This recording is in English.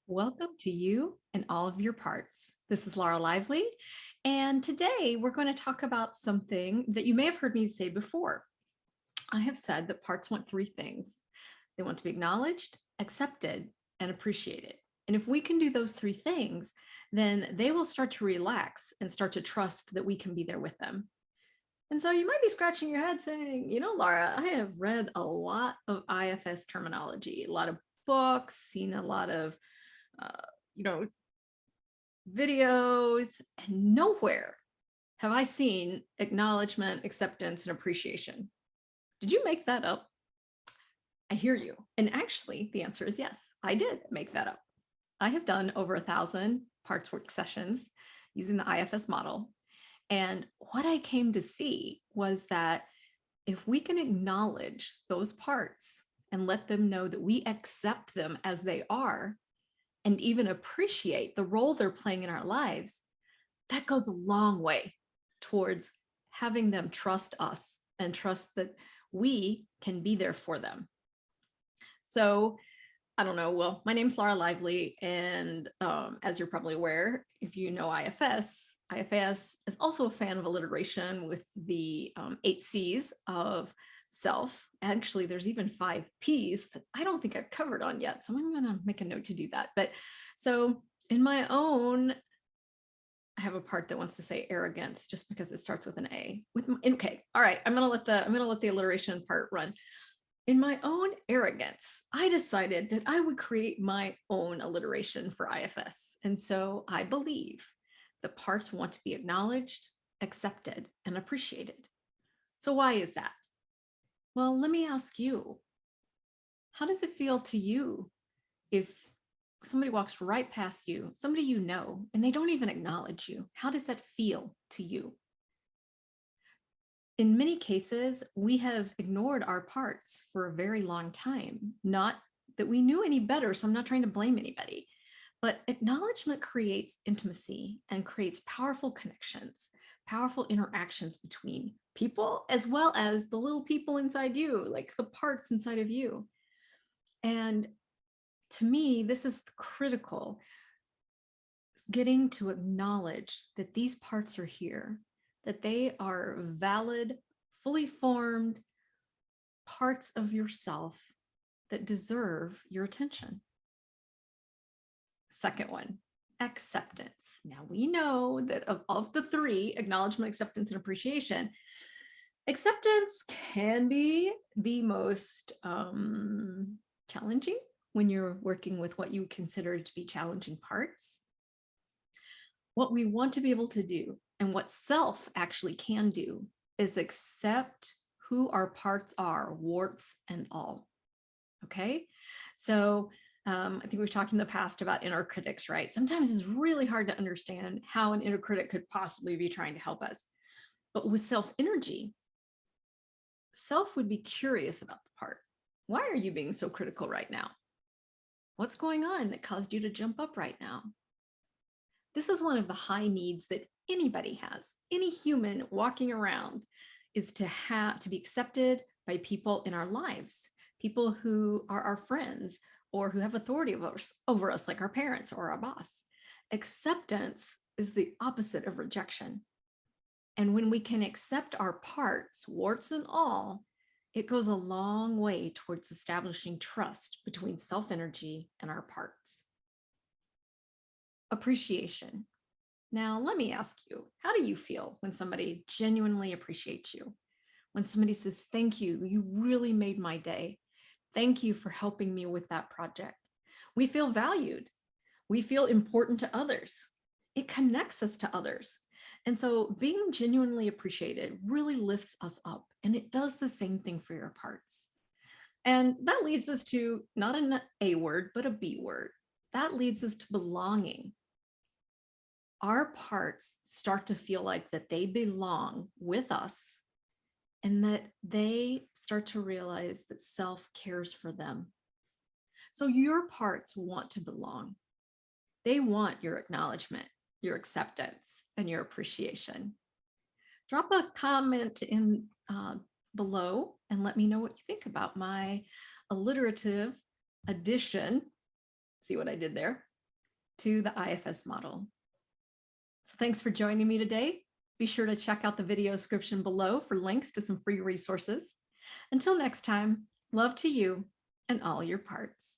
Welcome to you and all of your parts. This is Laura Lively, and today we're going to talk about something that you may have heard me say before. I have said that parts want three things. They want to be acknowledged, accepted, and appreciated. And if we can do those three things, then they will start to relax and start to trust that we can be there with them. And so you might be scratching your head saying, Laura, I have read a lot of IFS terminology, a lot of books, seen a lot of uh, you know, videos, and nowhere have I seen acknowledgement, acceptance, and appreciation. Did you make that up? I hear you. And actually, the answer is yes, I did make that up. I have done over 1,000 parts work sessions using the IFS model. And what I came to see was that if we can acknowledge those parts and let them know that we accept them as they are, and even appreciate the role they're playing in our lives, that goes a long way towards having them trust us and trust that we can be there for them. So I don't know. Well, my name's Laura Lively, and as you're probably aware, if you know IFS is also a fan of alliteration with the 8 C's of self. Actually, there's even 5 P's that I don't think I've covered on yet. So I'm going to make a note to do that. But so in my own, I have a part that wants to say arrogance just because it starts with an A. Okay, all right. I'm going to let the alliteration part run. In my own arrogance, I decided that I would create my own alliteration for IFS. And so I believe that parts want to be acknowledged, accepted, and appreciated. So why is that? Well, let me ask you, how does it feel to you if somebody walks right past you, somebody you know, and they don't even acknowledge you? How does that feel to you? In many cases, we have ignored our parts for a very long time. Not that we knew any better, so I'm not trying to blame anybody, but acknowledgement creates intimacy and creates powerful connections, powerful interactions between people, as well as the little people inside you, like the parts inside of you. And to me, this is critical, getting to acknowledge that these parts are here, that they are valid, fully formed parts of yourself that deserve your attention. Second one, acceptance. Now we know that of the three, acknowledgement, acceptance, and appreciation, acceptance can be the most challenging when you're working with what you consider to be challenging parts. What we want to be able to do, and what self actually can do, is accept who our parts are, warts and all. Okay, so I think we've talked in the past about inner critics, right? Sometimes it's really hard to understand how an inner critic could possibly be trying to help us. But with self energy, self would be curious about the part. Why are you being so critical right now? What's going on that caused you to jump up right now? This is one of the high needs that anybody has. Any human walking around is to be accepted by people in our lives, people who are our friends or who have authority over us, like our parents or our boss. Acceptance is the opposite of rejection. And when we can accept our parts, warts and all, it goes a long way towards establishing trust between self-energy and our parts. Appreciation. Now, let me ask you, how do you feel when somebody genuinely appreciates you? When somebody says, thank you, you really made my day. Thank you for helping me with that project. We feel valued. We feel important to others. It connects us to others. And so being genuinely appreciated really lifts us up, and it does the same thing for your parts. And that leads us to not an A word, but a B word. That leads us to belonging. Our parts start to feel like that they belong with us, and that they start to realize that self cares for them. So your parts want to belong. They want your acknowledgement, your acceptance, and your appreciation. Drop a comment in below and let me know what you think about my alliterative addition. See what I did there? to the IFS model. So thanks for joining me today. Be sure to check out the video description below for links to some free resources. Until next time, love to you and all your parts.